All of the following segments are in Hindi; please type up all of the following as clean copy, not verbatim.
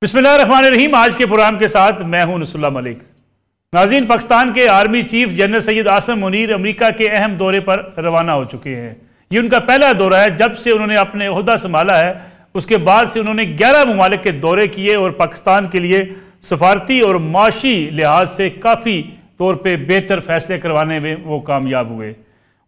बिस्मिल्लाहिर्रहमानिर्रहीम। आज के प्रोग्राम के साथ मैं हूं नसरुल्लाह मलिक। नाज़रीन, पाकिस्तान के army chief general Syed Asim Munir America के अहम दौरे पर रवाना हो चुके हैं। ये उनका पहला दौरा है जब से उन्होंने अपने ओहदा संभाला है। उसके बाद से उन्होंने 11 ममालिक के दौरे किए और पाकिस्तान के लिए सफारती और माशी लिहाज से काफ़ी तौर पर बेहतर फैसले करवाने में वो कामयाब हुए।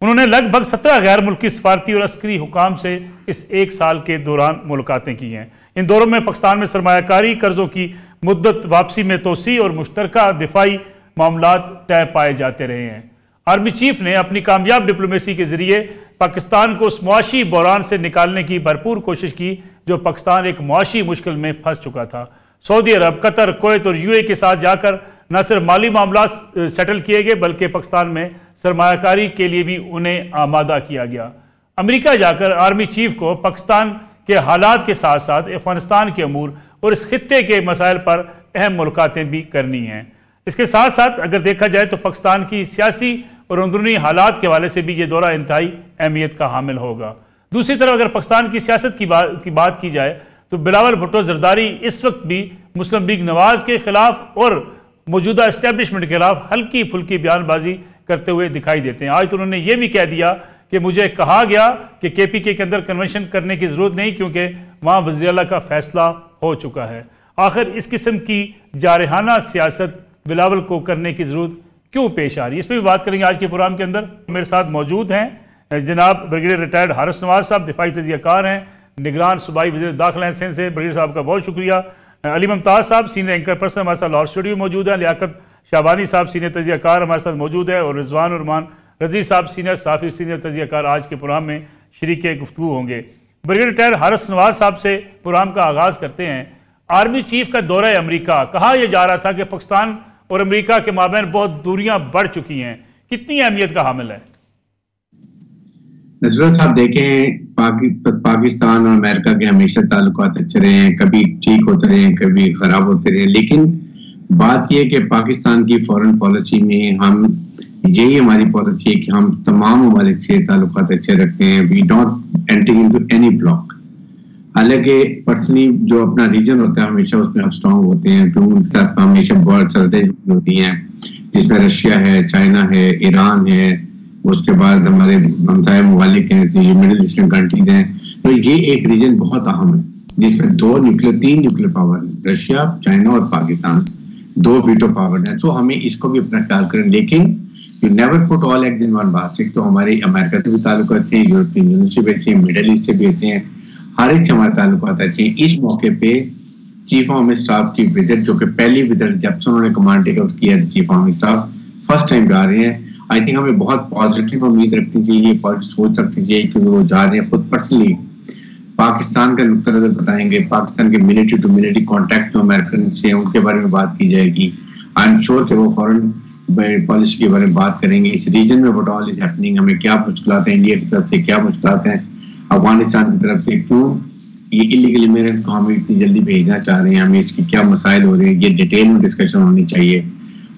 उन्होंने लगभग 17 गैर मुल्की सफारती और अस्करी हुकाम से इस एक साल के दौरान मुलाकातें की हैं। इन दौरों में पाकिस्तान में सरमायाकारी, कर्जों की मुद्दत, वापसी में तोसी और मुश्तरका दिफाई मामलात तय पाए जाते रहे हैं। आर्मी चीफ ने अपनी कामयाब डिप्लोमेसी के जरिए पाकिस्तान को उस मुआशी बहरान से निकालने की भरपूर कोशिश की जो पाकिस्तान एक मुआशी मुश्किल में फंस चुका था। सऊदी अरब, कतर, कुवैत और यूएई के साथ जाकर न सिर्फ माली मामला सेटल किए गए बल्कि पाकिस्तान में सरमायाकारी के लिए भी उन्हें आमादा किया गया। अमेरिका जाकर आर्मी चीफ को पाकिस्तान के हालात के साथ साथ अफगानिस्तान के अमूर और इस खित्ते के मसाइल पर अहम मुलाकातें भी करनी हैं। इसके साथ साथ अगर देखा जाए तो पाकिस्तान की सियासी और अंदरूनी हालात के हवाले से भी ये दौरा इंतहाई अहमियत का हामिल होगा। दूसरी तरफ अगर पाकिस्तान की सियासत की बात की जाए तो बिलावल भुट्टो जरदारी इस वक्त भी मुस्लिम लीग नवाज के खिलाफ और मौजूदा इस्टेब्लिशमेंट के खिलाफ हल्की फुल्की बयानबाजी करते हुए दिखाई देते हैं। आज तो उन्होंने ये भी कह दिया कि मुझे कहा गया कि केपीके के अंदर कन्वेंशन करने की ज़रूरत नहीं क्योंकि वहाँ वज़ीर आला का फैसला हो चुका है। आखिर इस किस्म की जारहाना सियासत बिलावल को करने की ज़रूरत क्यों पेश आ रही है, इस पर भी बात करेंगे आज के प्रोग्राम के अंदर। मेरे साथ मौजूद हैं जनाब ब्रिगेडियर रिटायर्ड हारिस नवाज साहब, दिफाई तजियाकार हैं, निगरान सूबाई वज़ीर दाखिला हैं सिंध से। ब्रिगेडियर साहब का बहुत शुक्रिया। अली मुमताज़ साहब सीनियर एंकर पर्सन हमारे साथ लाहौर स्टूडियो में मौजूद हैं। लियाकत शाबानी साहब सीनियर तजियाकार हमारे साथ मौजूद है और रिजवान उर्मान रजी साहब सीनियर साफ़ी सीनियर तजियाकार आज के प्रोग्राम में शरीक गुफ्तगू होंगे। ब्रिगेडियर रिटायर्ड हारिस नवाज साहब से प्रोग्राम का आगाज़ करते हैं। आर्मी चीफ का दौरा अमेरिका, कहा यह जा रहा था कि पाकिस्तान और अमेरिका के माबैन बहुत दूरियां बढ़ चुकी हैं, कितनी अहमियत का हामिल है? नजरुल साहब देखें, पाकिस्तान और अमेरिका के हमेशा ताल्लुकात अच्छे रहे हैं, कभी ठीक होते रहे कभी खराब होते रहे, लेकिन बात यह कि पाकिस्तान की फॉरेन पॉलिसी में हम यही हमारी पॉलिसी है कि हम तमाम ममालिक से ताल्लुकात अच्छे रखते हैं। We don't enter into any block. हालांकि पर्सनली जो अपना रीजन होता है हमेशा उसमें हम स्ट्रॉन्ग होते हैं, तो उनके साथ हमेशा बहुत सरदर्द होती हैं, जिसमें रशिया है, चाइना है, ईरान है, उसके बाद हमारे हमसाया ममालिक हैं, तो ये मिडिल ईस्टर्न कंट्रीज हैं। तो ये एक रीजन बहुत अहम है जिसमें तीन न्यूक्लियर पावर है, रशिया, चाइना और पाकिस्तान, 2 वीटो पावर है। तो हमें इसको भी अपना ख्याल करें, लेकिन you never put all eggs in one basket. तो हमारे अमेरिका से भी ताल्लुक अच्छे हैं, यूरोपियन यूनियन से भी अच्छे हैं, मिडिल ईस्ट से भी अच्छे हैं, हर एक से हमारे ताल्लुकात अच्छे हैं। इस मौके पे चीफ ऑफ आर्मी स्टाफ की विजिट, जो कि पहली विजिट जब से उन्होंने कमांड टेक आउट किया, chief of army staff first time जा रहे हैं। आई थिंक हमें बहुत पॉजिटिव उम्मीद रखनी चाहिए, पॉजिटिव सोच रखनी चाहिए कि वो जा रहे हैं। खुद पर्सनली पाकिस्तान का नुक्ता नजर बताएंगे, पाकिस्तान के मिलिट्री टू मिलिट्री कॉन्टैक्ट जो अमेरिकन से हैं उनके बारे में बात की जाएगी। आई एम श्योर कि वो फॉरेन पॉलिसी के बारे में बात करेंगे, इस रीजन में व्हाट ऑल इज हैपनिंग, हमें क्या मुश्किलात हैं, इंडिया की तरफ से क्या मुश्किलात हैं, अफगानिस्तान की तरफ से क्यों ये इलीगल इमिग्रेंट को हम इतनी जल्दी भेजना चाह रहे हैं, हमें इसकी क्या मसाइल हो रहे हैं, ये डिटेल में डिस्कशन होनी चाहिए।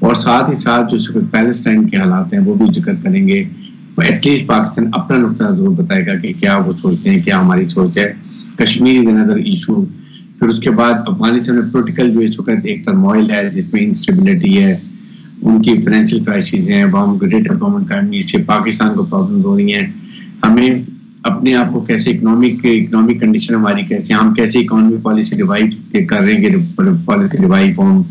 और साथ ही साथ जो पैलेस्टाइन के हालात हैं वो भी जिक्र करेंगे। एटलीस्ट पाकिस्तान अपना नुक्ता जरूर बताएगा कि क्या वो सोचते हैं, क्या हमारी सोच है। Kashmir is another issue. फिर उसके बाद अफगानिस्तान में पोलिटिकल जो इस वक्त एक टर्मोइल है जिसमें इंस्टेबिलिटी है, उनकी फाइनेंशियल क्राइसिस हैं, वहाँ ग्रेटर कॉमन इकॉनमी से पाकिस्तान को प्रॉब्लम हो रही हैं। हमें अपने आप को कैसे इकोनॉमिक कंडीशन हमारी कैसे, हम कैसे इकोनॉमिक पॉलिसी रिवाइव कर रहे हैं कि पॉलिसी रिवाइव हो,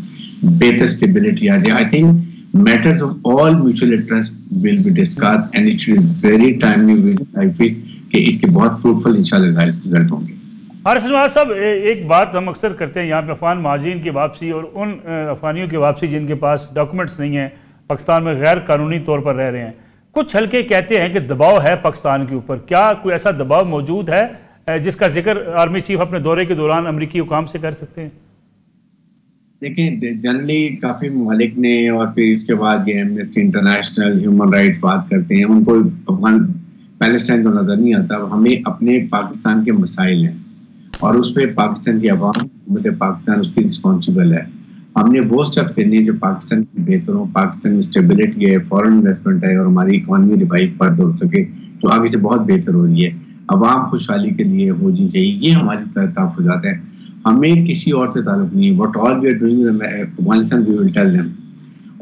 बेहतर स्टेबिलिटी आ जाए। I think matters of all mutual interest will be discussed and it should be very timely with I wish कि इसके बहुत fruitful इंशाल्लाह रिजल्ट होंगे। हारिस नवाज साहब, एक बात हम अक्सर करते हैं यहाँ पे अफगान महाजिरीन की वापसी और उन अफगानियों की वापसी जिनके पास डॉक्यूमेंट्स नहीं हैं, पाकिस्तान में गैर कानूनी तौर पर रह रहे हैं। कुछ हल्के कहते हैं कि दबाव है पाकिस्तान के ऊपर, क्या कोई ऐसा दबाव मौजूद है जिसका जिक्र आर्मी चीफ अपने दौरे के दौरान अमरीकी हुकाम से कर सकते हैं? देखिए, जनरली काफी ममालिक ने और फिर इसके बाद ये एमनेस्टी इंटरनेशनल, ह्यूमन राइट्स बात करते हैं, उनको अफगान पैलेस्टाइन तो नजर नहीं आता। हमें अपने पाकिस्तान के मसाइल हैं और उस पर पाकिस्तान की अवाम, हुकूमत पाकिस्तान उसकी रिस्पॉन्सिबल है। हमने वो स्टेप लेने जो पाकिस्तान की बेहतर हो, पाकिस्तान में स्टेबिलिटी है, फॉरेन इन्वेस्टमेंट है और हमारी इकॉनमी रिवाइव फर्द हो सके, जो आगे से बहुत बेहतर हो रही है, अवाम खुशहाली के लिए होनी चाहिए, ये हमारी तहफ़्फ़ुज़ात है। हमें किसी और से ताल्लुक नहीं है। What all we are doing Afghanistan, we will tell them.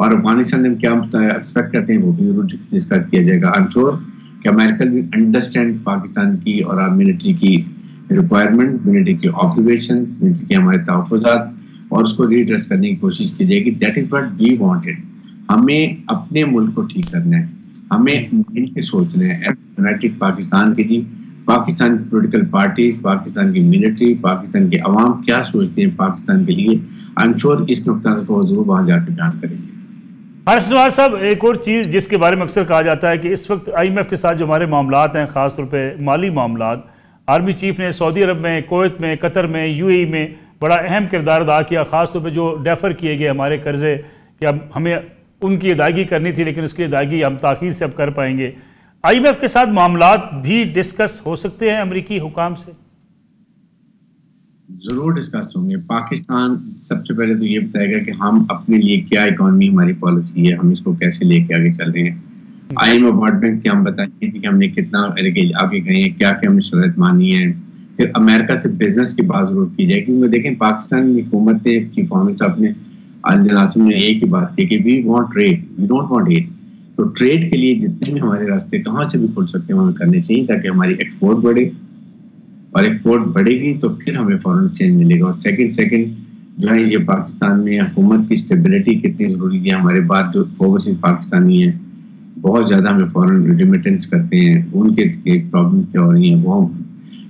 और अफगानिस्तान में क्या एक्सपेक्ट करते हैं वो भी जरूर डिस्कस किया जाएगा। आई एम श्योर कि अमेरिका विल अंडरस्टैंड पाकिस्तान की और आर मिलिट्री की रिक्वायरमेंट, मिलिट्री की ऑब्जर्वेशन, मिलिट्री के हमारे तहफ़्फ़ुज़ात, और उसको रीड्रेस करने की कोशिश की जाएगी। That is what we wanted. हमें अपने मुल्क को ठीक करना है, हमें मिल के सोचना है। यूनाइटेड पाकिस्तान के जी, पाकिस्तान की पोलिटिकल पार्टीज, पाकिस्तान की मिलिट्री, पाकिस्तान के अवाम क्या सोचते हैं पाकिस्तान के लिए, आई एम श्योर इस नुकता को जरूर वहाँ जाकर बयान करेंगे। हारिस नवाज साहब, एक और चीज़ जिसके बारे में अक्सर कहा जाता है कि इस वक्त IMF के साथ जो हमारे मामलात हैं, ख़ासतौर पर माली मामलात, आर्मी चीफ ने सऊदी अरब में, कुवैत में, कतर में, UAE में बड़ा अहम किरदार अदा किया। ख़ासतौर पे जो डेफर किए गए हमारे कर्ज़े कि अब हमें उनकी अदायगी करनी थी, लेकिन उसकी अदायगी हम ताख़ीर से अब कर पाएंगे। IMF के साथ मामलात भी डिस्कस हो सकते हैं अमरीकी हुकाम से? जरूर डिस्कस होंगे। पाकिस्तान सबसे पहले तो ये बताएगा कि हम अपने लिए क्या इकोनॉमी, हमारी पॉलिसी है, हम इसको कैसे लेके आगे चल रहे हैं। IMF वर्ल्ड बैंक से हम बताएंगे कि हमने कितना आगे गए हैं, क्या क्या हमने शर्त मानी है। फिर अमेरिका से बिजनेस की बात जरूर की जाए, क्योंकि देखें पाकिस्तान की हुकूमत ने, चीफ मिनिस्टर साहब ने, नासिम ने एक ही बात की कि we want trade, we don't want aid. तो ट्रेड के लिए जितने भी हमारे रास्ते कहाँ से भी खुल सकते हैं हमें करने चाहिए, ताकि हमारी एक्सपोर्ट बढ़े, और एक्सपोर्ट बढ़ेगी तो फिर हमें फॉरेन एक्सचेंज मिलेगा। और सेकंड जो है, ये पाकिस्तान में हुकूमत की स्टेबिलिटी कितनी ज़रूरी है। हमारे बाद जो ओवरसीज पाकिस्तानी हैं बहुत ज़्यादा हमें फॉरेन रिमिटेंस करते हैं, उनके प्रॉब्लम क्या हो रही है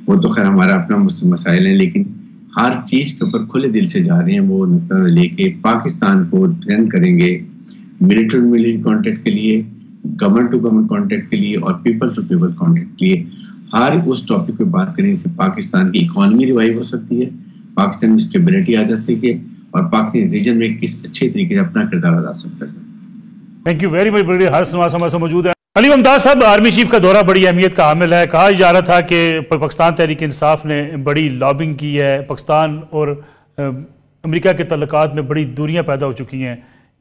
वो तो खैर हमारा अपना मसाइल है, लेकिन हर चीज़ के ऊपर खुले दिल से जा रहे हैं। वो नुकता लेके पाकिस्तान को रिप्रेजेंट करेंगे मिलिट्री टू मिलिट्री कॉन्टेक्ट के लिए, गवर्नमेंट टू गवर्नमेंट कॉन्टेक्ट के लिए, और पीपल टू पीपल कॉन्टेक्ट के लिए। हर उस टॉपिक पे बात करेंगे से पाकिस्तान की इकोनॉमी रिवाइव हो सकती है, पाकिस्तान में स्टेबिलिटी आ जाती है, और पाकिस्तान रीजन में किस अच्छे तरीके से अपना किरदार अदा कर सकते हैं। Thank you very much. बड़ी हारिस नवाज हमारे साथ मौजूद है। अली मुमताज साहब, आर्मी चीफ का दौरा बड़ी अहमियत का हामिल है। कहा जा रहा था कि पाकिस्तान तहरीक इंसाफ ने बड़ी लॉबिंग की है, पाकिस्तान और अमेरिका के तल्लुकात में बड़ी दूरियां पैदा हो चुकी हैं।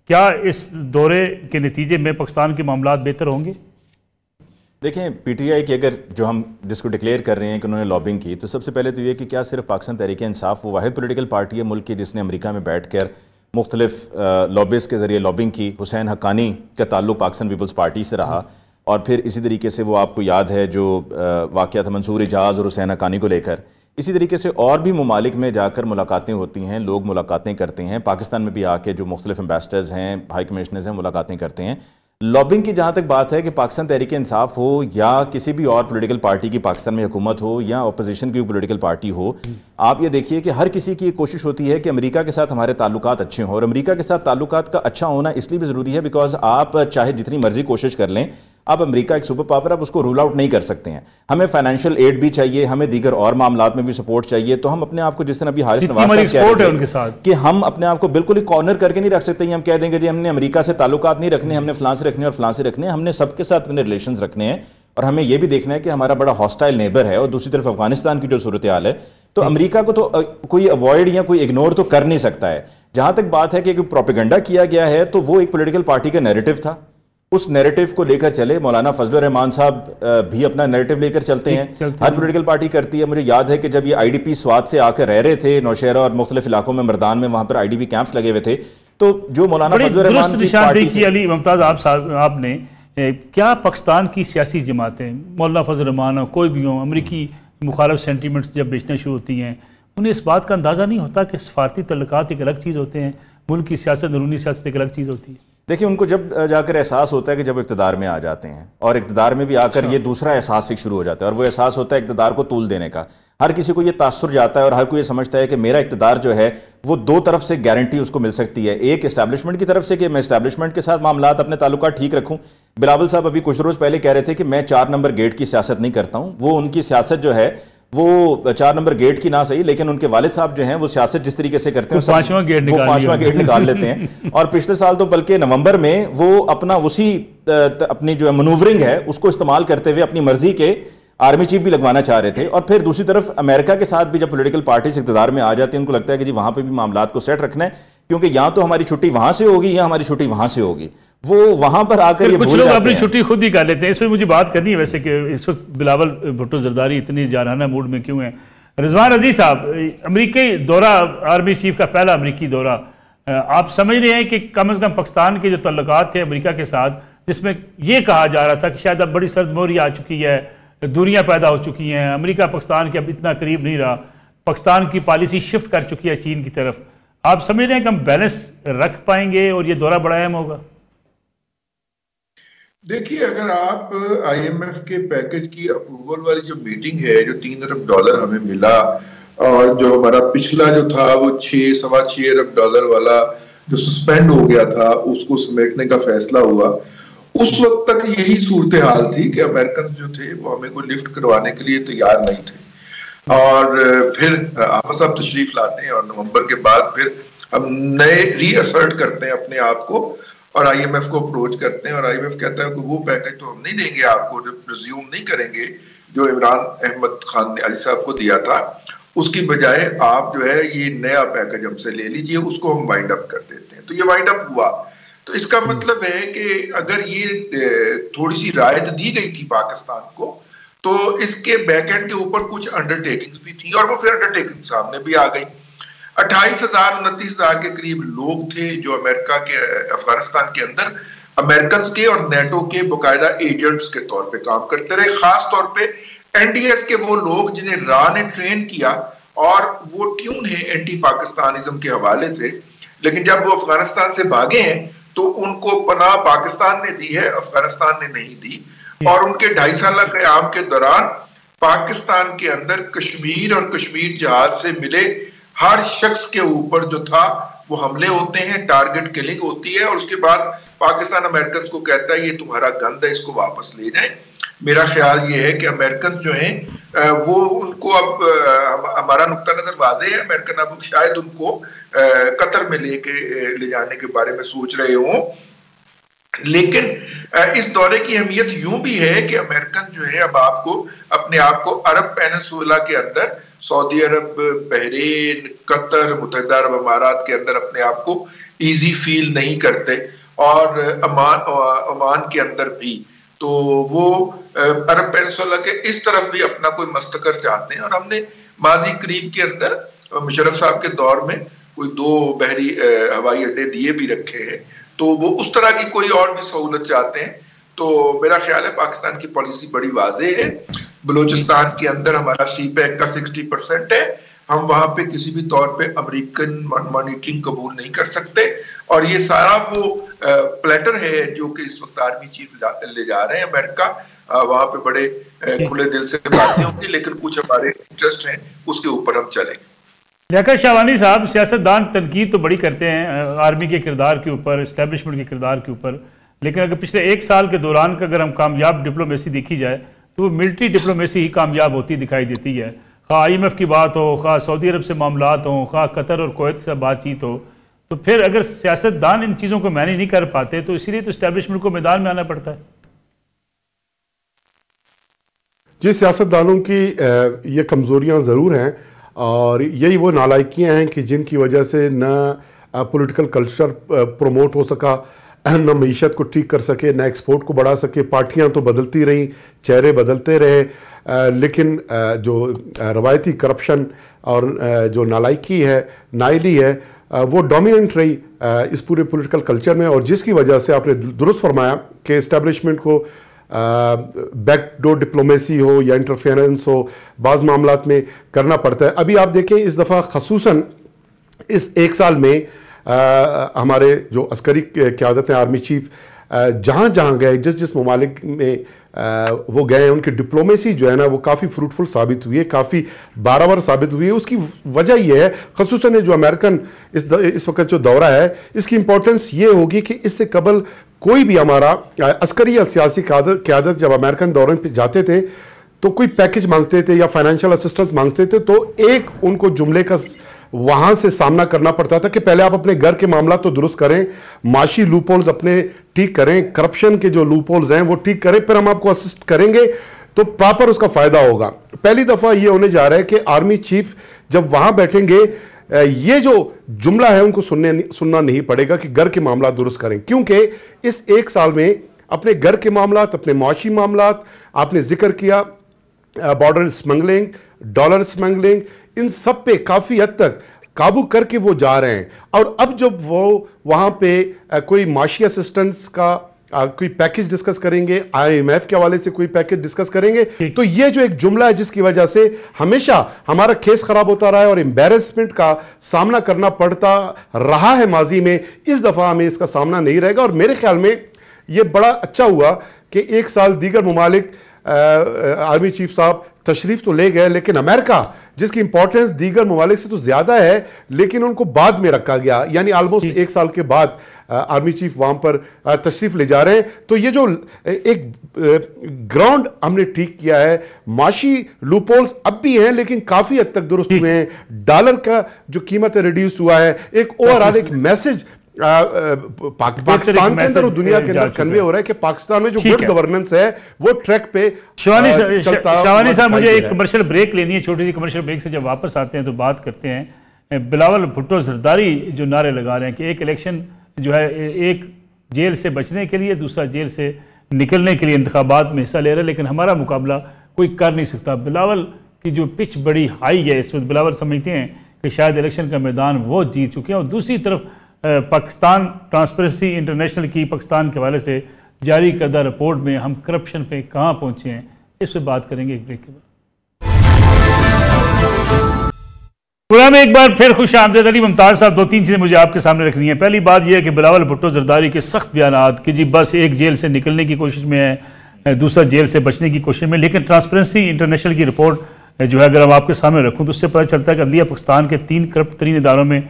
क्या इस दौरे के नतीजे में पाकिस्तान के मामलात बेहतर होंगे? देखें, PTI की अगर जो हम जिसको डिक्लेयर कर रहे हैं कि उन्होंने लॉबिंग की, तो सबसे पहले तो ये कि क्या सिर्फ पाकिस्तान तहरीक इंसाफ वो वाहिद पोलिटिकल पार्टी है मुल्क की जिसने अमेरिका में बैठ कर मुख्तलिफ लॉबिस के ज़रिए लॉबिंग की। हुसैन हक्कानी का ताल्लुक पाकिस्तान पीपल्स पार्टी से रहा, और फिर इसी तरीके से वो आपको याद है जो वाक़या था मंसूर इजाज़ और हुसैन हक्कानी को लेकर। इसी तरीके से और भी ममालिक में जाकर मुलाकातें होती हैं, लोग मुलाकातें करते हैं। पाकिस्तान में भी आके जो मुख्तलिफ एम्बेसडर्स हैं, हाई कमिश्नर्स हैं, मुलाकातें करते हैं। लॉबिंग की जहाँ तक बात है कि पाकिस्तान तहरीक इंसाफ हो या किसी भी और पॉलिटिकल पार्टी की पाकिस्तान में हुकूमत हो या अपोजिशन की पॉलिटिकल पार्टी हो, आप ये देखिए कि हर किसी की कोशिश होती है कि अमेरिका के साथ हमारे ताल्लुकात अच्छे हों। और अमेरिका के साथ ताल्लुकात का अच्छा होना इसलिए भी ज़रूरी है बिकॉज आप चाहे जितनी मर्जी कोशिश कर लें, आप अमेरिका एक सुपर पावर, आप उसको रूल आउट नहीं कर सकते हैं। हमें फाइनेंशियल एड भी चाहिए, हमें दीगर और मामलात में भी सपोर्ट चाहिए। तो हम अपने आप को, जिस तरह अभी हारिस नवाज साहब कह रहे थे उनके साथ, कि हम अपने आप को बिल्कुल ही कॉर्नर करके नहीं रख सकते। हम कह देंगे जी हमने अमेरिका से ताल्लुकात नहीं रखने, हमने फलां से रखने और फलां से रखने, हमने सबके साथ अपने रिलेशन रखने हैं। और हमें यह भी देखना है कि हमारा बड़ा हॉस्टाइल नेबर है, और दूसरी तरफ अफगानिस्तान की जो सूरत हाल है, तो अमेरिका को तो कोई अवॉइड या कोई इग्नोर तो कर नहीं सकता है। जहां तक बात है कि प्रोपेगेंडा किया गया है, तो वो एक पॉलिटिकल पार्टी का नैरेटिव था, उस नैरेटिव को लेकर चले। मौलाना फजलुर रहमान साहब भी अपना नैरेटिव लेकर चलते हैं, हर पॉलिटिकल पार्टी करती है। मुझे याद है कि जब ये IDP स्वात से आकर रह रहे थे नौशहरा और मुख्तलिफ इलाकों में, मर्दान में, वहां पर IDP कैंप्स लगे हुए थे, तो जो मौलाना फजलुर रहमान की पार्टी से अली मुमताज आपने क्या पाकिस्तान की सियासी जमातें, मौलाना फजल रहमान कोई भी हो, अमरीकी मुखालिफ सेंटीमेंट्स जब बेचना शुरू होती हैं, उन्हें इस बात का अंदाज़ा नहीं होता कि सफारती तल्लुकात एक अलग चीज़ होते हैं, मुल्क की सियासत, अंदरूनी सियासत एक अलग चीज़ होती है। देखिए, उनको जब जाकर एहसास होता है कि जब इक़्तिदार में आ जाते हैं, और इक़्तिदार में भी आकर ये दूसरा एहसास शुरू हो जाता है, और वो एहसास होता है इक़्तिदार को तूल देने का। हर किसी को ये तासुर जाता है और हर कोई ये समझता है कि मेरा इक़्तिदार जो है वो दो तरफ से गारंटी उसको मिल सकती है। एक इस्टेब्लिशमेंट की तरफ से कि मैं इस्टेब्लिशमेंट के साथ मामलात अपने ताल्लुकात ठीक रखूँ। बिलावल साहब अभी कुछ रोज़ पहले कह रहे थे कि मैं 4 नंबर गेट की सियासत नहीं करता हूँ। वो उनकी सियासत जो है वो 4 नंबर गेट की ना सही, लेकिन उनके वालिद साहब जो हैं वो सियासत जिस तरीके से करते हैं वो 5वां गेट निकाल लेते हैं। और पिछले साल तो बल्कि नवंबर में वो अपना उसी अपनी जो मनूवरिंग है उसको इस्तेमाल करते हुए अपनी मर्जी के आर्मी चीफ भी लगवाना चाह रहे थे। और फिर दूसरी तरफ अमेरिका के साथ भी जब पॉलिटिकल पार्टीज इक़्तिदार में आ जाती है, उनको लगता है कि जी वहां पे भी मामलात को सेट रखना है, क्योंकि या तो हमारी छुट्टी वहां से होगी या हमारी छुट्टी वहां से होगी। वो वहां पर आकर कुछ लोग अपनी छुट्टी खुद ही कर लेते हैं। इसमें मुझे बात करनी है वैसे कि इस वक्त बिलावल भुट्टो जरदारी इतनी जारहाना मूड में क्यों है। रिजवान अजीज साहब, अमरीकी दौरा, आर्मी चीफ का पहला अमरीकी दौरा, आप समझ रहे हैं कि कम से कम पाकिस्तान के जो तल्लुकात थे अमरीका के साथ, जिसमें यह कहा जा रहा था कि शायद अब बड़ी सरदमोरी आ चुकी है, दूरियां पैदा हो चुकी हैं, अमरीका पाकिस्तान के अब इतना करीब नहीं रहा, पाकिस्तान की पॉलिसी शिफ्ट कर चुकी है चीन की तरफ, आप समझ रहे हैं कि हम बैलेंस रख पाएंगे और ये दौरा बड़ा अहम होगा? देखिए, अगर आप IMF के पैकेज की अप्रूवल वाली जो मीटिंग है, जो $3 अरब हमें मिला, और जो हमारा पिछला जो था वो $6-6.25 अरब वाला जो सस्पेंड हो गया था, उसको समेटने का फैसला हुआ, उस वक्त तक यही सूरत हाल थी कि अमेरिकन जो थे वो हमें कोई लिफ्ट करवाने के लिए तैयार नहीं थे। और फिर आफा साहब तशरीफ लाते हैं और नवंबर के बाद फिर हम नए रीअसर्ट करते हैं अपने आप को और IMF को अप्रोच करते हैं, और IMF कहता है कि वो पैकेज तो हम नहीं देंगे आपको, रिज्यूम नहीं करेंगे जो इमरान अहमद खान ने अली साहब को दिया था, उसकी बजाय आप जो है ये नया पैकेज हमसे ले लीजिए, उसको हम वाइंड अप कर देते हैं। तो ये वाइंड अप हुआ। तो इसका मतलब है कि अगर ये थोड़ी सी रायत दी गई थी पाकिस्तान को, तो इसके बैकएंड के ऊपर कुछ अंडरटेकिंग्स भी थी, और वो फिर अंडरटेकिंग सामने भी आ गई। 28,000-29,000 के करीब लोग थे जो अमेरिका के अफगानिस्तान के अंदर अमेरिकन के और नेटो के बाकायदा एजेंट्स के तौर पे काम करते रहे, खास तौर पे NDS के वो लोग जिन्हें रा ने ट्रेन किया, और वो ट्यून है एंटी पाकिस्तानिज्म के हवाले से, लेकिन जब वो अफगानिस्तान से भागे हैं तो उनको पनाह पाकिस्तान ने दी है, अफगानिस्तान ने नहीं दी। और उनके 2.5 साल क़याम के दौरान पाकिस्तान के अंदर कश्मीर और कश्मीर जहाज से मिले हर शख्स के ऊपर जो था वो हमले होते हैं, टारगेट किलिंग होती है, और उसके बाद पाकिस्तान अमेरिकन को कहता है ये तुम्हारा गंद है, इसको वापस ले जाए। मेरा ख्याल ये है कि अमेरिकन जो हैं वो उनको अब हमारा नुक्ता नजर वाज़ेह है, अमेरिकन अब शायद उनको कतर में ले जाने के बारे में सोच रहे हों। लेकिन इस दौरे की अहमियत यूं भी है कि अमेरिकन जो है अब आपको अपने आप को अरब पेनिनसुला के अंदर, सऊदी अरब, बहरीन, कतर, मुत्तहिदा अरब अमारात के अंदर अपने आप को इजी फील नहीं करते, और ओमान के अंदर भी। तो वो अरब पेनिनसुला के इस तरफ भी अपना कोई मस्तकर चाहते हैं, और हमने माजी करीब के अंदर मुशर्रफ साहब के दौर में कोई 2 बहरी हवाई अड्डे दिए भी रखे हैं, तो वो उस तरह की कोई और भी सहूलत चाहते हैं। तो मेरा ख्याल है पाकिस्तान की पॉलिसी बड़ी वाज़ेह है। बलूचिस्तान के अंदर हमारा CPEC का 60% है, हम वहां पे किसी भी तौर पे अमेरिकन मॉनिटरिंग कबूल नहीं कर सकते, और ये सारा वो प्लेटर है जो कि इस वक्त आर्मी चीफ ले जा रहे हैं अमेरिका, वहां पे बड़े खुले दिल से बातें होंगी, लेकिन कुछ हमारे इंटरेस्ट हैं उसके ऊपर हम चलेंगे। लियाकत शाहवानी साहब, सियासतदान तनकीद तो बड़ी करते हैं आर्मी के किरदार के ऊपर, इस्टेब्लिशमेंट के किरदार के ऊपर, लेकिन अगर पिछले 1 साल के दौरान का अगर हम कामयाब डिप्लोमेसी देखी जाए तो वो मिलिट्री डिप्लोमेसी ही कामयाब होती दिखाई देती है। खा IMF की बात हो, खा सऊदी अरब से मामलात हों, खा कतर और कुवैत से बातचीत हो, तो फिर अगर सियासतदान इन चीज़ों को मैनेज नहीं कर पाते तो इसीलिए तो इस्टेब्लिशमेंट को मैदान में आना पड़ता है। जी, सियासतदानों की ये कमज़ोरियाँ ज़रूर हैं, और यही वो नालायकियाँ हैं कि जिनकी वजह से न पॉलिटिकल कल्चर प्रमोट हो सका, न मीशत को ठीक कर सके, न एक्सपोर्ट को बढ़ा सके। पार्टियां तो बदलती रहीं, चेहरे बदलते रहे, लेकिन जो रवायती करप्शन और जो नालायकी है, नाइली है, वो डोमिनेंट रही इस पूरे पॉलिटिकल कल्चर में, और जिसकी वजह से आपने दुरुस्त फरमाया कि इस्टेब्लिशमेंट को बैकडोर डिप्लोमेसी हो या इंटरफेरेंस हो, बाज़ मामलात में करना पड़ता है। अभी आप देखें इस दफ़ा खसूसन इस 1 साल में हमारे जो अस्करी क़यादत हैं, आर्मी चीफ जहाँ जहाँ गए, जिस ममालिक में वो गए, उनकी डिप्लोमेसी जो है ना वो काफ़ी फ्रूटफुल साबित हुई है, काफ़ी बारावर साबित हुई है। उसकी वजह यह है, खसूसन जो अमेरिकन इस वक्त जो दौरा है, इसकी इंपॉर्टेंस ये होगी कि इससे कबल कोई भी हमारा अस्करी या सियासी क़यादत जब अमेरिकन दौरे पर जाते थे तो कोई पैकेज मांगते थे या फाइनेंशियल असिस्टेंस मांगते थे, तो एक उनको जुमले का वहां से सामना करना पड़ता था कि पहले आप अपने घर के मामला तो दुरुस्त करें, माशी लूपहोल्स अपने ठीक करें, करप्शन के जो लूपहोल्स हैं वो ठीक करें, फिर हम आपको असिस्ट करेंगे तो प्रॉपर उसका फायदा होगा। पहली दफा ये होने जा रहा है कि आर्मी चीफ जब वहां बैठेंगे, ये जो जुमला है उनको सुनना नहीं पड़ेगा कि घर के मामला दुरुस्त करें, क्योंकि इस 1 साल में अपने घर के मामला, अपने माशी मामला, आपने जिक्र किया बॉर्डर स्मगलिंग, डॉलर स्मगलिंग, इन सब पे काफी हद तक काबू करके वो जा रहे हैं। और अब जब वो वहां पे कोई माशी असिस्टेंस का कोई पैकेज डिस्कस करेंगे, IMF के हवाले से कोई पैकेज डिस्कस करेंगे, तो ये जो एक जुमला है जिसकी वजह से हमेशा हमारा केस खराब होता रहा है और एम्बेरसमेंट का सामना करना पड़ता रहा है माजी में, इस दफा हमें इसका सामना नहीं रहेगा। और मेरे ख्याल में ये बड़ा अच्छा हुआ कि एक साल दीगर मुमालिक आर्मी चीफ साहब तशरीफ तो ले गए, लेकिन अमेरिका जिसकी इंपॉर्टेंस दीगर ममालिक से तो ज्यादा है, लेकिन उनको बाद में रखा गया, यानी ऑलमोस्ट एक साल के बाद आर्मी चीफ वहां पर तशरीफ ले जा रहे हैं। तो ये जो एक ग्राउंड हमने ठीक किया है, माशी लूपोल्स अब भी हैं लेकिन काफी हद तक दुरुस्त हुए हैं, डॉलर का जो कीमत है रिड्यूस हुआ है, एक ओवरऑल एक मैसेज पाकिस्तान के अंदर और दुनिया के अंदर कन्वे हो रहा है कि पाकिस्तान में जो गुड गवर्नेंस है वो ट्रैक पे शिवानी साहब, मुझे एक कमर्शियल ब्रेक लेनी है, छोटी सी कमर्शियल ब्रेक से जब वापस आते हैं तो बात करते हैं बिलावल भुट्टो जरदारी जो नारे लगा रहे हैं कि एक इलेक्शन जो है, एक जेल से बचने के लिए, दूसरा जेल से निकलने के लिए इंतखाबात में हिस्सा ले रहे हैं, लेकिन हमारा मुकाबला कोई कर नहीं सकता। बिलावल की जो पिच बड़ी हाई है इस वक्त, बिलावल समझते हैं कि शायद इलेक्शन का मैदान वो जीत चुके हैं। और दूसरी तरफ पाकिस्तान ट्रांसपेरेंसी इंटरनेशनल की पाकिस्तान के हवाले से जारी करदा रिपोर्ट में हम करप्शन पे कहाँ पहुँचे हैं, इस पर बात करेंगे एक ब्रेक के बाद। प्रोग्राम में एक बार फिर खुश आमदेद। अली मुमताज़ साहब, दो तीन चीज़ें मुझे आपके सामने रखनी है। पहली बात यह है कि बिलावल भुट्टो जरदारी के सख्त बयानात कि जी बस एक जेल से निकलने की कोशिश में है, दूसरा जेल से बचने की कोशिश में, लेकिन ट्रांसपेरेंसी इंटरनेशल की रिपोर्ट जो है अगर हम आपके सामने रखूँ तो उससे पता चलता है कि अदलिया पाकिस्तान के 3 करप्ट तरीन इदारों में,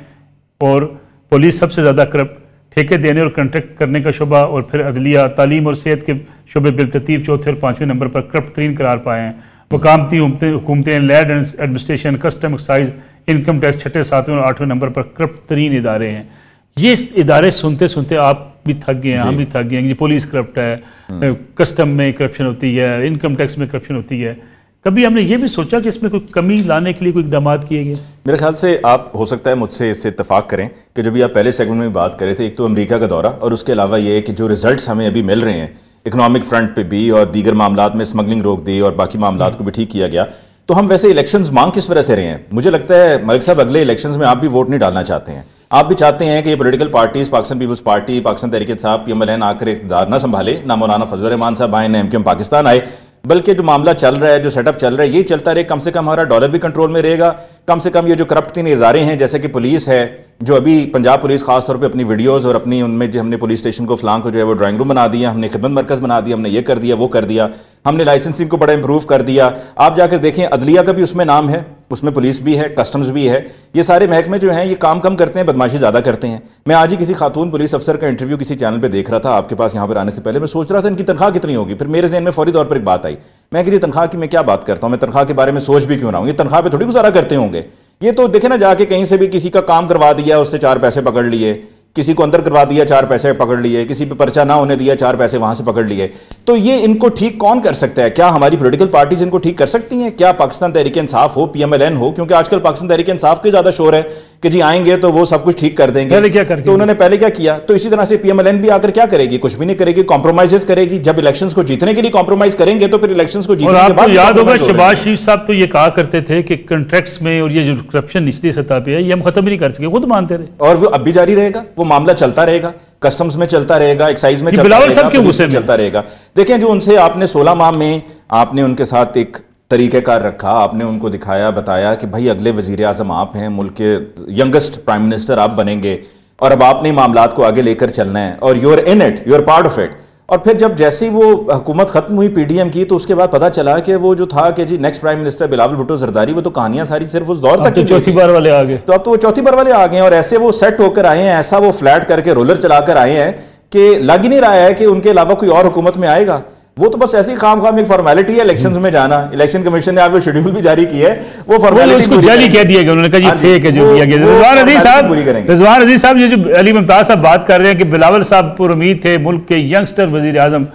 और पुलिस सबसे ज़्यादा करप्ट, ठेके देने और कॉन्ट्रैक्ट करने का शुबा, और फिर अदलिया, तालीम और सेहत के शुबे बिलतरतीब चौथे और 5वें नंबर पर करप्ट तरीन करार पाए हैं। वकामती हुकूमतें, land administration, custom excise, income tax 6, 7वें और 8वें नंबर पर करप्ट तरीन इदारे हैं। ये इदारे सुनते सुनते आप भी थक गए हैं, हम भी थक गए हैं। पुलिस करप्ट है, कस्टम में करप्शन होती है, इनकम टैक्स में करप्शन होती है। कभी हमने ये भी सोचा कि इसमें कोई कमी लाने के लिए कोई इकदाम किए गए? मेरे ख्याल से आप हो सकता है मुझसे इससे इत्तेफाक करें कि जो भी आप पहले सेगमेंट में बात कर रहे थे, एक तो अमेरिका का दौरा, और उसके अलावा ये है कि जो रिजल्ट्स हमें अभी मिल रहे हैं इकोनॉमिक फ्रंट पे भी और दीगर मामलात में, स्मगलिंग रोक दी और बाकी मामलात को भी ठीक किया गया, तो हम वैसे इलेक्शंस मांग किस वजह से रहे हैं? मुझे लगता है मलिक साहब अगले इलेक्शंस में आप भी वोट नहीं डालना चाहते हैं। आप भी चाहते हैं कि ये political parties, Pakistan Peoples Party, Pakistan Tehreek-e-Insaf, PMLN आकर इक़्तिदार ना संभाले, ना मौलाना फजल रहमान साहब आए, ना MQM पाकिस्तान आए, बल्कि जो मामला चल रहा है, जो सेटअप चल रहा है, ये चलता रहे। कम से कम हमारा डॉलर भी कंट्रोल में रहेगा, कम से कम ये जो करप्ट 3 इदारे हैं जैसे कि पुलिस है, जो अभी पंजाब पुलिस खासतौर पे अपनी वीडियोस और अपनी उनमें जो हमने पुलिस स्टेशन को फलां को जो है वो ड्राइंग रूम बना दिया, हमने खिदमत मरकज बना दिया, हमने ये कर दिया, वो कर दिया, हमने लाइसेंसिंग को बड़ा इंप्रूव कर दिया। आप जाकर देखें अदलिया का भी उसमें नाम है, उसमें पुलिस भी है, कस्टम्स भी है। ये सारे महकमे जो हैं ये काम कम करते हैं, बदमाशी ज़्यादा करते हैं। मैं आज ही किसी खातून पुलिस अफसर का इंटरव्यू किसी चैनल पे देख रहा था आपके पास यहाँ पर आने से पहले। मैं सोच रहा था इनकी तनख्वाह कितनी होगी, फिर मेरे जहन में फौरी तौर पर एक बात आई, मैं कि तनख्वाह की मैं क्या बात करता हूँ, मैं तनख्वाह के बारे में सोच भी क्यों रहा हूँ, ये तनख्वाह पर थोड़ी गुजारा करते होंगे। ये तो देखे ना, जाके कहीं से भी किसी का काम करवा दिया, उससे 4 पैसे पकड़ लिए, किसी को अंदर करवा दिया, 4 पैसे पकड़ लिए, किसी पे पर्चा ना होने दिया, 4 पैसे वहां से पकड़ लिए। तो ये इनको ठीक कौन कर सकता है? क्या हमारी पॉलिटिकल पार्टीज इनको ठीक कर सकती हैं? क्या पाकिस्तान तहरीक-ए-इंसाफ हो, PMLN हो? क्योंकि आजकल पाकिस्तान तहरीक-ए-इंसाफ के ज्यादा शोर है कि जी आएंगे तो वो सब कुछ ठीक कर देंगे। पहले क्या करके? तो उन्होंने पहले क्या किया? तो इसी तरह से PMLN भी आकर क्या करेगी? कुछ भी नहीं करेगी, कॉम्प्रोमाइजेस करेगी। जब इलेक्शंस को जीतने के लिए कॉम्प्रोमाइज करेंगे तो फिर इलेक्शंस को जीतने के बाद याद होगा शहबाज शरीफ साहब तो ये कहा करते थे कि कॉन्ट्रैक्ट्स में और ये जो करप्शन निचली सतह पे है ये हम खत्म ही नहीं कर सके, खुद मानते रहे। और वो अब भी जारी रहेगा, वो मामला चलता रहेगा, कस्टम्स में चलता रहेगा, एक्साइज में चलता रहेगा। देखें, जो उनसे आपने 16 माह में आपने उनके साथ एक तरीक़ेकार रखा, आपने उनको दिखाया, बताया कि भाई अगले वजीर आज़म आप हैं, मुल्क के यंगेस्ट प्राइम मिनिस्टर आप बनेंगे और अब आपने मामलात को आगे लेकर चलना है और you are in it, you are part of it. और फिर जब जैसे ही वो हुकूमत खत्म हुई PDM की, तो उसके बाद पता चला कि वो जो था कि जी next prime minister Bilawal Bhutto Zardari, वो तो कहानियां सारी सिर्फ उस दौर तक की, चौथी बार वाले आ गए। तो अब तो वो चौथी बार वाले आ गए और ऐसे वो सेट होकर आए हैं, ऐसा वो फ्लैट करके रोलर चलाकर आए हैं कि लग ही नहीं रहा है कि उनके अलावा कोई और हुकूमत में आएगा। वो तो बस ऐसी खाम एक फॉर्मेलिटी है इलेक्शंस में जाना। इलेक्शन कमीशन ने आपको शेड्यूल भी जारी किया है, वो फॉर्मेलिटी उसको जाली कह दिया गया, उन्होंने कहा ये फेक है जो दिया गया। रिजवान अजीज साहब, ये जो अली मुमताज साहब बात कर रहे हैं कि बिलावल साहब पुर उम्मीद थे, मुल्क के यंगस्टर वजीर आजम,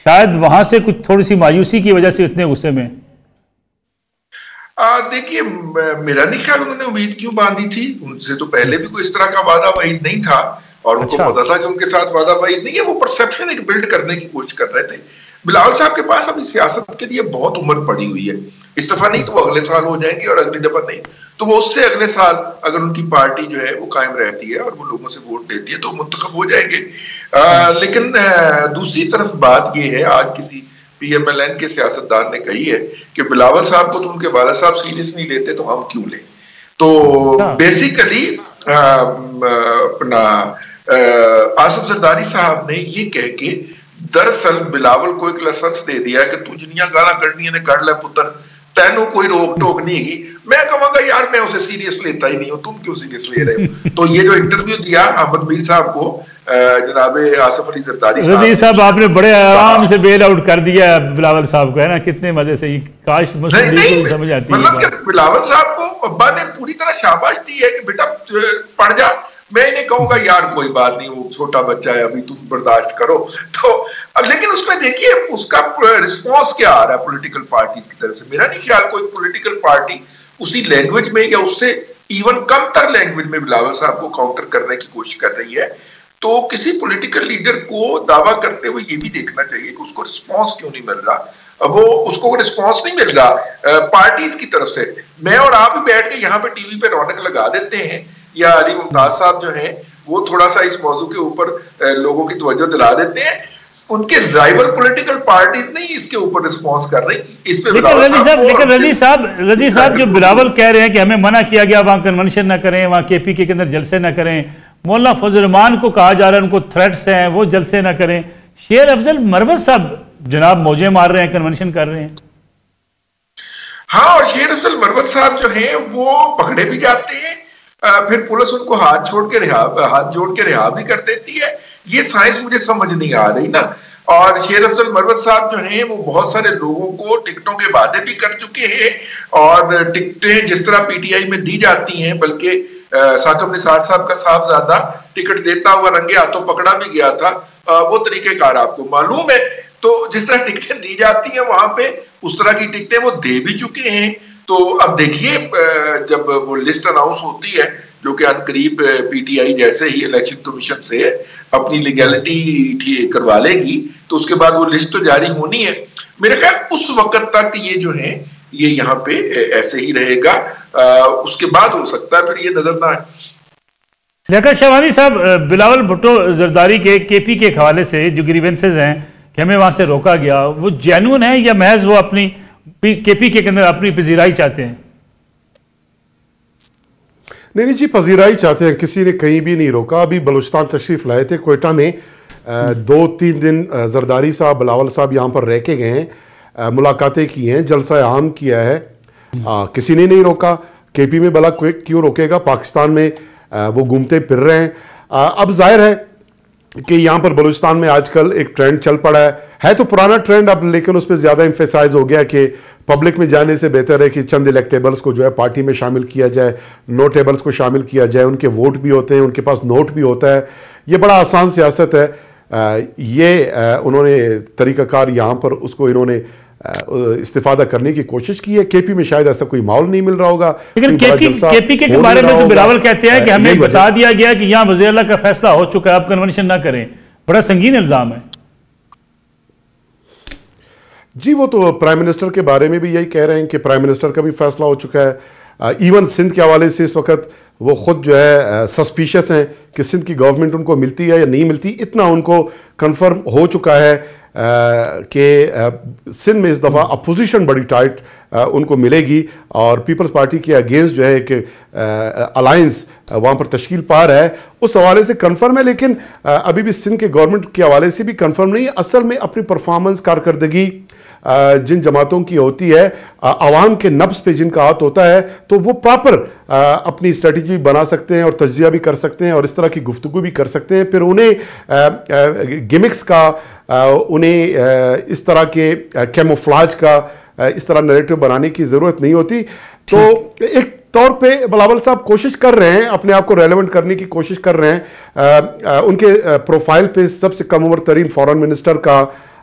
शायद वहां से कुछ थोड़ी सी मायूसी की वजह से इतने गुस्से में। देखिए, मेरा नहीं ख्याल उन्होंने उम्मीद क्यों बांधी थी, उनसे तो पहले भी कोई इस तरह का वादा वाइद नहीं था और उनको पता था कि उनके साथ वादा वाइद नहीं है। वो परसेप्शन एक बिल्ड करने की कोशिश कर रहे थे। बिलावल साहब के पास अभी सियासत के लिए बहुत उम्र पड़ी हुई है, इस दफा नहीं तो वो अगले साल हो जाएंगे, और अगली दफा नहीं तो वो उससे अगले साल अगर उनकी पार्टी जो है वो कायम रहती है और वो लोगों से वोट लेती है तो मुंतखब हो जाएंगे। लेकिन दूसरी तरफ बात ये है, आज किसी PMLN के सियासतदान ने कही है कि बिलावल साहब को तो उनके वाला साहब सीरियस नहीं लेते तो हम क्यों लें। तो बेसिकली अपना आसिफ जरदारी साहब ने ये कह के दरअसल बिलावल को एक लाइसेंस दे दिया है कि तू जिन्नियां गाला कढ़नियां ने कढ़ ले पुत्र, तेनों कोई रोक टोक नहीं है। मैं कहूंगा यार मैं उसे सीरियस लेता ही नहीं हूं, तुम क्यों सीरियस ले रहे हो। तो ये जो इंटरव्यू दिया अहमद मीर साहब को जनाब आसिफ अली जरदारी साहब आपने बड़े आराम से बेल आउट कर दिया बिलावल साहब को, है ना, कितने मजे से। काश मुस्लिम लीग को समझ आती है, मतलब बिलावल साहब को अब्बा ने पूरी तरह शाबाश दी है कि बेटा पढ़ जा। मैं इन्हें कहूंगा यार कोई बात नहीं, वो छोटा बच्चा है अभी, तुम बर्दाश्त करो। तो अब लेकिन उसमें देखिए उसका रिस्पॉन्स क्या आ रहा है पॉलिटिकल पार्टीज की तरफ से। मेरा नहीं ख्याल कोई पॉलिटिकल पार्टी उसी लैंग्वेज में या उससे इवन कम तर लैंग्वेज में बिलावल साहब को काउंटर करने की कोशिश कर रही है। तो किसी पॉलिटिकल लीडर को दावा करते हुए ये भी देखना चाहिए कि उसको रिस्पॉन्स क्यों नहीं मिल रहा। वो उसको रिस्पॉन्स नहीं मिल रहा पार्टीज की तरफ से। मैं और आप ही बैठ के यहाँ पे टीवी पे रौनक लगा देते हैं, या अली मुमताज साहब जो हैं वो थोड़ा सा इस मौजू के ऊपर लोगों की तवज्जो दिला देते हैं। उनके राइवल पॉलिटिकल पार्टीज नहीं इसके ऊपर रिस्पॉन्स कर रही। इस पे लेकिन रजी साहब जो बिलावल कह रहे हैं कि हमें मना किया गया वहां कन्वेंशन ना करें, वहां KPK के अंदर जलसे ना करें, मौलाना फजल रहमान को कहा जा रहा है उनको थ्रेट्स हैं, वो जलसे ना करें। शेर अफजल मरवत साहब जनाब मौजे मार रहे हैं, कन्वेंशन कर रहे हैं। हाँ, और शेर अफजल मरवत साहब जो हैं वो पकड़े भी जाते हैं, फिर पुलिस उनको हाथ जोड़ के रिहा भी कर देती है। ये साइंस मुझे समझ नहीं आ रही ना। और शेर अफजल मरवत साहब जो हैं वो बहुत सारे लोगों को टिकटों के वादे भी कर चुके हैं, और टिकटें जिस तरह PTI में दी जाती हैं, बल्कि साकिब निसार साहब का साहबजादा टिकट देता हुआ रंगे हाथों पकड़ा भी गया था, वो तरीकेकार आपको मालूम है। तो जिस तरह टिकटें दी जाती हैं वहां पे उस तरह की टिकटें वो दे भी चुके हैं। तो अब देखिए जब वो लिस्ट अनाउंस होती है जो कि अनकरीब PTI जैसे ही इलेक्शन कमीशन से अपनी लीगैलिटी करवा लेगी, तो उसके बाद वो लिस्ट तो जारी होनी है। मेरे ख्याल उस वक्त तक ये जो है ये यहाँ पे ऐसे ही रहेगा, उसके बाद हो सकता है फिर ये नजर ना आए। लियाकत शहवानी साहब, बिलावल भुट्टो जरदारी के KP के हवाले से जो ग्रीवेंसेज हैं कि हमें वहां से रोका गया, वो जेन्युइन है या महज वो अपनी KPK के अंदर अपनी पजीराई चाहते हैं? नहीं जी, पजीराई चाहते हैं, किसी ने कहीं भी नहीं रोका। अभी बलूचिस्तान तशरीफ लाए थे कोयटा में, 2-3 दिन जरदारी साहब बिलावल साहब यहाँ पर रह के गए हैं, मुलाकातें की हैं, जलसा आम किया है, किसी ने नहीं रोका। KP में भला क्यों रोकेगा, पाकिस्तान में वो घूमते फिर रहे हैं। अब जाहिर है कि यहाँ पर बलूचिस्तान में आजकल एक ट्रेंड चल पड़ा है तो पुराना ट्रेंड अब, लेकिन उस पर ज़्यादा एम्फेसाइज हो गया कि पब्लिक में जाने से बेहतर है कि चंद इलेक्टेबल्स को जो है पार्टी में शामिल किया जाए, नोटेबल्स को शामिल किया जाए, उनके वोट भी होते हैं, उनके पास नोट भी होता है। ये बड़ा आसान सियासत है। ये उन्होंने तरीक़ाकार यहाँ पर उसको इन्होंने इस्तेफादा करने की कोशिश की है। KP में शायद ऐसा कोई माहौल नहीं मिल रहा होगा। लेकिन KPK के बारे में तो बिलावल कहते हैं कि हमें बता दिया गया कि यहाँ वज़ीर आला का फैसला हो चुका है, आप कन्वेंशन ना करें। बड़ा संगीन इल्जाम है जी। वो तो प्राइम मिनिस्टर के बारे में भी यही कह रहे हैं कि प्राइम मिनिस्टर का भी फैसला हो चुका है। इवन सिंध के हवाले से इस वक्त वो खुद जो है सस्पिशियस हैं कि सिंध की गवर्नमेंट उनको मिलती है या नहीं मिलती। इतना उनको कंफर्म हो चुका है कि सिंध में इस दफ़ा अपोजिशन बड़ी टाइट उनको मिलेगी और पीपल्स पार्टी के अगेंस्ट जो है कि अलायंस वहाँ पर तश्कील पा रहा है, उस हवाले से कंफर्म है। लेकिन अभी भी सिंध के गवर्नमेंट के हवाले से भी कंफर्म नहीं है। असल में अपनी परफॉर्मेंस, कारकर्दगी जिन जमातों की होती है, आवाम के नब्ज पे जिनका हाथ होता है, तो वो प्रॉपर अपनी स्ट्रेटजी बना सकते हैं और तज्जिया भी कर सकते हैं और इस तरह की गुफ्तगू भी कर सकते हैं। फिर उन्हें गिमिक्स का, उन्हें इस तरह के कैमोफ्लाज का इस तरह नैरेटिव बनाने की ज़रूरत नहीं होती। तो एक तौर पे बिलावल साहब कोशिश कर रहे हैं, अपने आप को रेलेवेंट करने की कोशिश कर रहे हैं। उनके प्रोफाइल पे सबसे कम उम्र तरीन फॉरेन मिनिस्टर का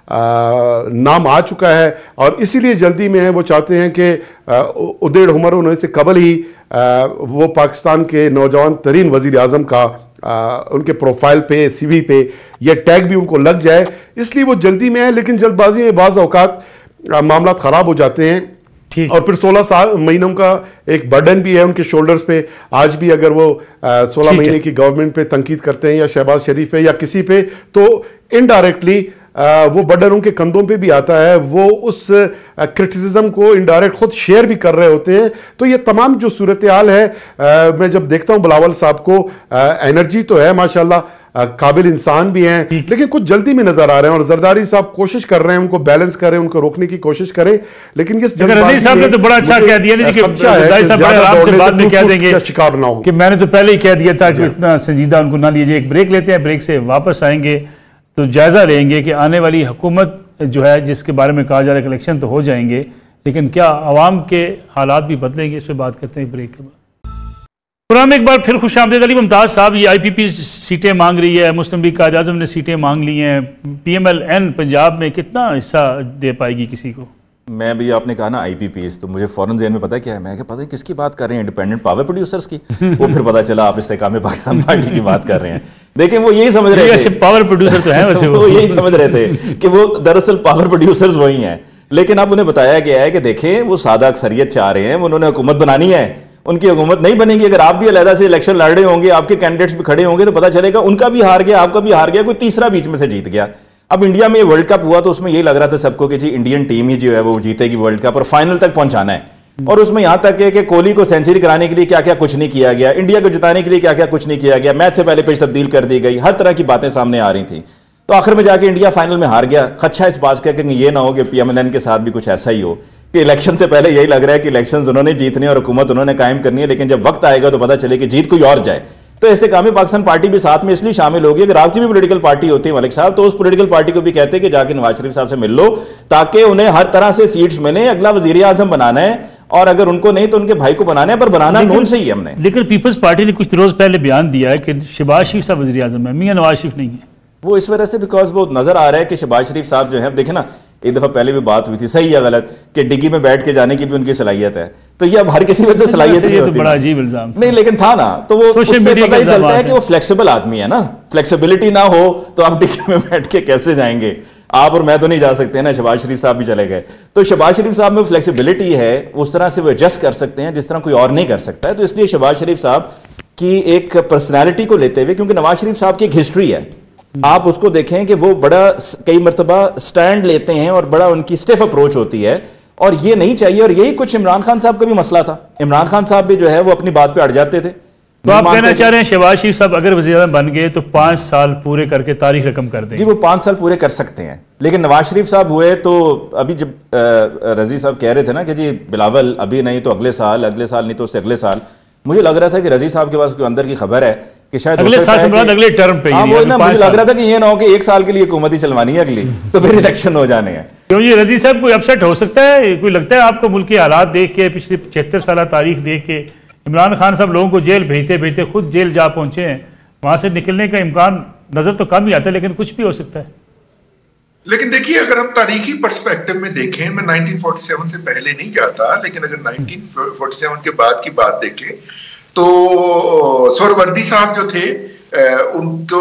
नाम आ चुका है और इसीलिए जल्दी में है। वो चाहते हैं कि उदेड़ उमर होने से कबल ही वो पाकिस्तान के नौजवान तरीन वजीर आज़म का उनके प्रोफाइल पे, सीवी पे ये टैग भी उनको लग जाए, इसलिए वो जल्दी में है। लेकिन जल्दबाजी में बाज़ औकात मामला ख़राब हो जाते हैं और फिर 16 महीनों का एक बर्डन भी है उनके शोल्डर्स पे। आज भी अगर वो 16 महीने की गवर्नमेंट पे तंकीद करते हैं या शहबाज शरीफ पे या किसी पे, तो इनडायरेक्टली वो बर्डन उनके कंधों पे भी आता है, वो उस क्रिटिसिज्म को इनडायरेक्ट खुद शेयर भी कर रहे होते हैं। तो ये तमाम जो सूरत हाल है, मैं जब देखता हूँ बिलावल साहब को, एनर्जी तो है माशाल्लाह, काबिल इंसान भी हैं, लेकिन कुछ जल्दी में नजर आ रहे हैं। और जरदारी साहब कोशिश कर रहे हैं उनको बैलेंस करें, उनको रोकने की कोशिश करें, लेकिन ये रजीज साहब ने तो बड़ा अच्छा कह दिया कि आराम से बाद में कह देंगे शिकार ना हो, कि मैंने तो पहले ही कह दिया था कि इतना संजीदा उनको ना लीजिए। एक ब्रेक लेते हैं, ब्रेक से वापस आएंगे तो जायजा लेंगे कि आने वाली हुकूमत जो है, जिसके बारे में कहा जा रहा है इलेक्शन तो हो जाएंगे, लेकिन क्या आवाम के हालात भी बदलेंगे, इस पर बात करते हैं ब्रेक के बाद। प्रोग्राम में एक बार फिर खुश आमदीद। अली मुमताज़ साहब, ये IPP सीटें मांग रही है, मुस्लिम लीग कायद आज़म ने सीटें मांग ली हैं, PMLN पंजाब में कितना हिस्सा दे पाएगी किसी को? मैं भी, आपने कहा ना IPPs, तो मुझे फौरन ज़हन में पता क्या है, मैं क्या पता है किसकी बात कर रहे हैं, इंडिपेंडेंट पावर प्रोड्यूसर्स की। वो फिर पता चला आप इस्तेकाम पाकिस्तान पार्टी की बात कर रहे हैं। देखिए वो यही समझ रहे थे, पावर प्रोड्यूसर तो है वैसे वो यही समझ रहे थे कि वो दरअसल पावर प्रोड्यूसर्स वही हैं, लेकिन अब उन्हें बताया गया है कि देखें वो सादा अक्सरियत चाह रहे हैं, उन्होंने हुकूमत बनानी है, उनकी हुकूमत नहीं बनेगी। अगर आप भी अलहदा से इलेक्शन लड़ रहे होंगे, आपके कैंडिडेट्स भी खड़े होंगे, तो पता चलेगा उनका भी हार गया, आपका भी हार गया, कोई तीसरा बीच में से जीत गया। अब इंडिया में वर्ल्ड कप हुआ तो उसमें यही लग रहा था सबको कि जी इंडियन टीम ही जो है वो जीतेगी वर्ल्ड कप और फाइनल तक पहुंचाना है। और उसमें यहां तक है कि कोहली को सेंचुरी कराने के लिए क्या क्या कुछ नहीं किया गया, इंडिया को जिताने के लिए क्या क्या कुछ नहीं किया गया, मैच से पहले पिच तब्दील कर दी गई, हर तरह की बातें सामने आ रही थी। तो आखिर में जाके इंडिया फाइनल में हार गया। खदशा इस बात का कि ये ना हो कि PMLN के साथ भी कुछ ऐसा ही हो कि इलेक्शन से पहले यही लग रहा है कि इलेक्शन उन्होंने जीतने और हुकूमत उन्होंने कायम करनी है, लेकिन जब वक्त आएगा तो पता चले कि जीत कोई और जाए। तो इस्तेकाम पाकिस्तान पार्टी भी साथ में इसलिए शामिल होगी, अगर आपकी भी पॉलिटिकल पार्टी होती है मलिक साहब, तो उस पॉलिटिकल पार्टी को भी कहते हैं कि जाके नवाज शरीफ साहब से मिल लो, ताकि उन्हें हर तरह से सीट्स मिले। अगला वजीर आजम बनाना है, और अगर उनको नहीं तो उनके भाई को बनाना है, पर बनाना नून से ही हमने। लेकिन पीपल्स पार्टी ने कुछ रोज पहले बयान दिया है कि शहबाज शरीफ साहब वजीर आजम है, मियां नवाज शरीफ नहीं है। वो इस वजह से बिकॉज वो नजर आ रहा है कि शहबाज शरीफ साहब जो है, अब देखे ना, एक दफा पहले भी बात हुई थी, सही या गलत, कि डिग्गी में बैठ के जाने की भी उनकी सलाहियत है। तो ये अब हर किसी में तो सलाहियत नहीं होती, बड़ा अजीब इल्जाम नहीं, लेकिन था ना, तो वो उससे पता ही चलता है कि वो फ्लेक्सिबल आदमी है ना। फ्लेक्सिबिलिटी ना हो तो आप डिग्गी में बैठ के कैसे जाएंगे? आप और मैं तो नहीं जा सकते ना, शहबाज शरीफ साहब भी चले गए। तो शहबाज शरीफ साहब में फ्लेक्सिबिलिटी है, उस तरह से वो एडजस्ट कर सकते हैं जिस तरह कोई और नहीं कर सकता है। तो इसलिए शहबाज शरीफ साहब की एक पर्सनैलिटी को लेते हुए, क्योंकि नवाज शरीफ साहब की एक हिस्ट्री है, आप उसको देखें कि वो बड़ा कई मरतबा स्टैंड लेते हैं और बड़ा उनकी स्टिफ अप्रोच होती है, और ये नहीं चाहिए। और यही कुछ इमरान खान साहब का भी मसला था। इमरान खान साहब भी जो है वो अपनी बात पे अड़ जाते थे। तो आप कहना चाह रहे हैं शहबाज शरीफ साहब अगर वज़ीर-ए-आज़म बन गए तो 5 साल पूरे करके तारीख रकम कर देंगे? जी वो 5 साल पूरे कर सकते हैं, लेकिन नवाज शरीफ साहब हुए तो अभी जब रजी साहब कह रहे थे ना कि जी बिलावल अभी नहीं तो अगले साल नहीं तो उससे अगले साल, मुझे लग रहा था कि रजी साहब के पास कोई अंदर की खबर है कि शायद अगले साल अगले टर्म पे। हाँ, वो ना, मुझे लग रहा था कि ये ना हो कि 1 साल के लिए हुकूमत ही चलवानी है अगली, तो फिर इलेक्शन हो जाने हैं। क्यों जी रजी साहब कोई अपसेट हो सकता है? कोई लगता है आपको मुल्क के हालात देख के, पिछले 76 साल तारीख देख के, इमरान खान साहब लोगों को जेल भेजते भेजते खुद जेल जा पहुंचे हैं, वहां से निकलने का इम्कान नजर तो कम ही आता है, लेकिन कुछ भी हो सकता है। लेकिन देखिए, अगर हम तारीखी पर्सपेक्टिव में देखें, मैं 1947 से पहले नहीं जाता, लेकिन अगर 1947 के बाद की बात देखें तो सोहरावर्दी साहब जो थे उनको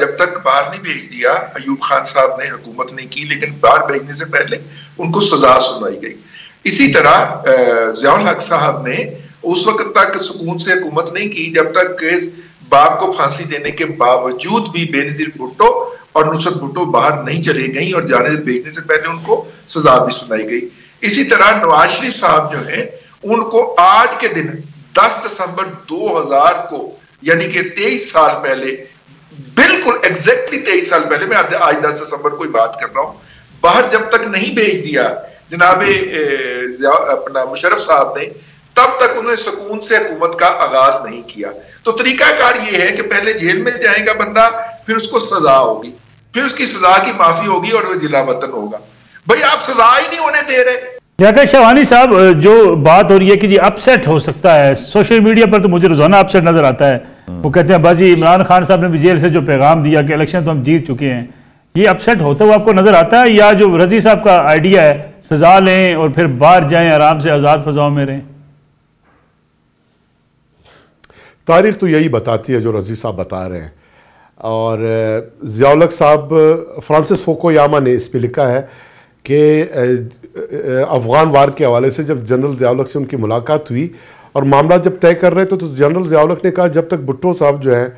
जब तक बाहर नहीं भेज दिया, अयूब खान साहब ने हुकूमत नहीं की, लेकिन बाहर भेजने से पहले उनको सजा सुनाई गई। इसी तरह ज़ियाउल हक साहब ने उस वक्त तक सुकून से हुकूमत नहीं की जब तक बाप को फांसी देने के बावजूद भी बेनजीर भुट्टो और नुसरत भुट्टो बाहर नहीं चले गई और जाने भेजने से पहले उनको सजा भी सुनाई गई। इसी तरह नवाज शरीफ साहब जो है उनको आज के दिन 10 दिसंबर 2000 को, यानी कि 23 साल पहले, बिल्कुल एग्जैक्टली 23 साल पहले, मैं आज 10 दिसंबर को बात कर रहा हूं, बाहर जब तक नहीं भेज दिया जनाबे अपना मुशर्रफ साहब ने, तब तक उन्होंने सुकून से हुकूमत का आगाज नहीं किया। तो तरीकाकार ये है कि पहले जेल में जाएगा बंदा, फिर उसको सजा होगी, फिर उसकी सजा की माफी होगी और वो जिला वतन होगा। भाई आप सजा ही नहीं होने दे रहे। लियाकत शहवानी साहब, जो बात हो रही है कि जी अपसेट हो सकता है, सोशल मीडिया पर तो मुझे रोजाना अपसेट नजर आता है। वो कहते हैं बाजी इमरान खान साहब ने भी जेल से जो पैगाम दिया कि इलेक्शन तो हम जीत चुके हैं, ये अपसेट होता हुआ आपको नजर आता है, या जो रजी साहब का आइडिया है सजा लें और फिर बाहर जाएं, आराम से आजाद फजाओं में रहें? तारीख तो यही बताती है जो रज़ी साहब बता रहे हैं। और ज़ियाउल हक साहब, फ्रांसिस फुकुयामा ने इस पर लिखा है कि अफ़गान वार के हवाले से जब जनरल ज़ियाउल हक से उनकी मुलाकात हुई और मामला जब तय कर रहे थे तो जनरल ज़ियाउल हक ने कहा जब तक भुट्टो साहब जो है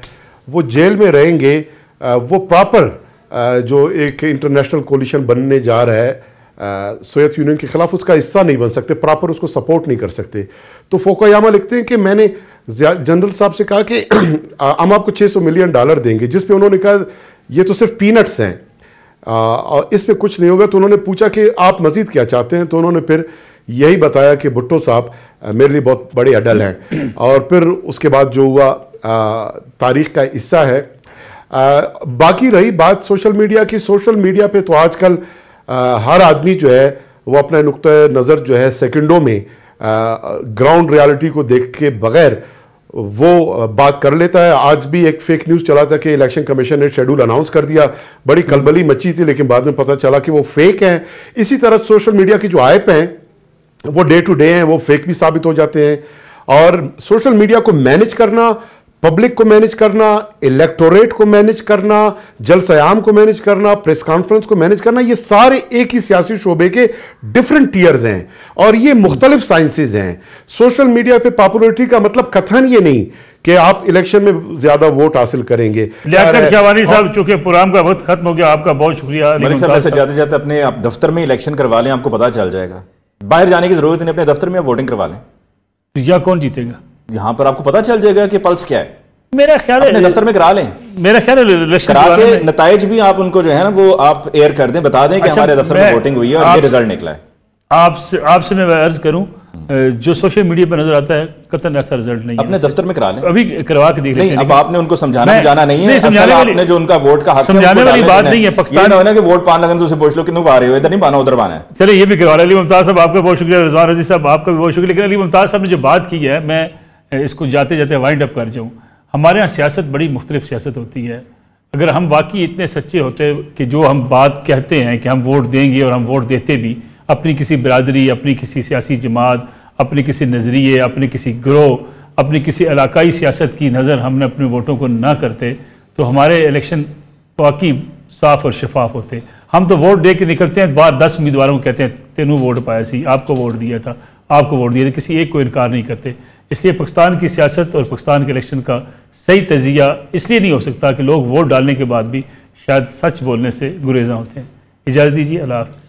वो जेल में रहेंगे, वो प्रॉपर जो एक इंटरनेशनल कोलिशन बनने जा रहा है सोवियत यूनियन के खिलाफ, उसका हिस्सा नहीं बन सकते, प्रॉपर उसको सपोर्ट नहीं कर सकते। तो फुकुयामा लिखते हैं कि मैंने जनरल साहब से कहा कि हम आपको $600 मिलियन देंगे, जिस पे उन्होंने कहा ये तो सिर्फ पीनट्स हैं और इस पे कुछ नहीं होगा। तो उन्होंने पूछा कि आप मजीद क्या चाहते हैं, तो उन्होंने फिर यही बताया कि भुट्टो साहब मेरे लिए बहुत बड़े अडल हैं। और फिर उसके बाद जो हुआ तारीख का हिस्सा है। बाकी रही बात सोशल मीडिया की, सोशल मीडिया पे तो आजकल हर आदमी जो है वो अपना नुक्ता नज़र जो है सेकंडों में ग्राउंड रियलिटी को देख के बगैर वो बात कर लेता है। आज भी एक फेक न्यूज़ चला था कि इलेक्शन कमीशन ने शेड्यूल अनाउंस कर दिया, बड़ी खलबली मची थी, लेकिन बाद में पता चला कि वो फेक हैं। इसी तरह सोशल मीडिया की जो ऐप हैं वो डे टू डे हैं, वो फेक भी साबित हो जाते हैं। और सोशल मीडिया को मैनेज करना, पब्लिक को मैनेज करना, इलेक्टोरेट को मैनेज करना, जलसयाम को मैनेज करना, प्रेस कॉन्फ्रेंस को मैनेज करना, ये सारे एक ही सियासी शोबे के डिफरेंट टीयर्स हैं और ये मुख्तलिफ साइंसेज हैं। सोशल मीडिया पे पॉपुलरिटी का मतलब कथन ये नहीं कि आप इलेक्शन में ज्यादा वोट हासिल करेंगे। लियाकत शाहवानी साहब, चूंकि प्रोग्राम का वक्त खत्म हो गया, आपका बहुत शुक्रिया। जाते जाते अपने आप दफ्तर में इलेक्शन करवा लें, आपको पता चल जाएगा, बाहर जाने की जरूरत नहीं, अपने दफ्तर में वोटिंग करवा लें। तो या कौन जीतेगा? यहाँ पर आपको पता चल जाएगा कि पल्स क्या है। मेरा ख्याल है दफ्तर में करा लें, मेरा ख्याल है करा के नताइज भी आप उनको जो है ना वो आप एयर कर दें, बता दें कि हमारे दफ्तर में वोटिंग हुई है और ये रिजल्ट निकला है। आपसे मैं अर्ज करूं, जो सोशल मीडिया पर नजर आता है कतन ऐसा रिजल्ट नहीं है। अपने दफ्तर में करा लें, अभी करवा के देख लें। अब आपने उनको समझाना नहीं है, आपने जो उनका वोट का हक समझाने वाली बात नहीं है। पाकिस्तान ना कि वोट पान लगन तो उसे पूछ लो कि आ रहे हो, इधर नहीं पाना उधर पाना है। चलिए ये भी करवा लें। अली मुमताज साहब आपका बहुत शुक्रिया, रिजवान रजी साहब आपका भी बहुत शुक्रिया। लेकिन अली मुमताज साहब ने जो बात की है, मैं इसको जाते जाते वाइंड अप कर जाऊँ। हमारे यहाँ सियासत बड़ी मुख्तलिफ सियासत होती है। अगर हम वाकई इतने सच्चे होते कि जो हम बात कहते हैं कि हम वोट देंगे और हम वोट देते भी, अपनी किसी बिरादरी, अपनी किसी सियासी जमात, अपने किसी नज़रिए, अपने किसी ग्रोह, अपनी किसी इलाकाई सियासत की नज़र हमने अपने वोटों को ना करते, तो हमारे इलेक्शन वाकई साफ़ और शफाफ होते। हम तो वोट दे के निकलते हैं, बाहर 10 उम्मीदवारों को कहते हैं तेनू वोट पाया सी, आपको वोट दिया था, आपको वोट दिया था, किसी एक को इनकार नहीं करते। इसलिए पाकिस्तान की सियासत और पाकिस्तान के इलेक्शन का सही तजिया इसलिए नहीं हो सकता कि लोग वोट डालने के बाद भी शायद सच बोलने से गुरेज़ा होते हैं। इजाज़त दीजिए, अल्लाह हाफ़िज़।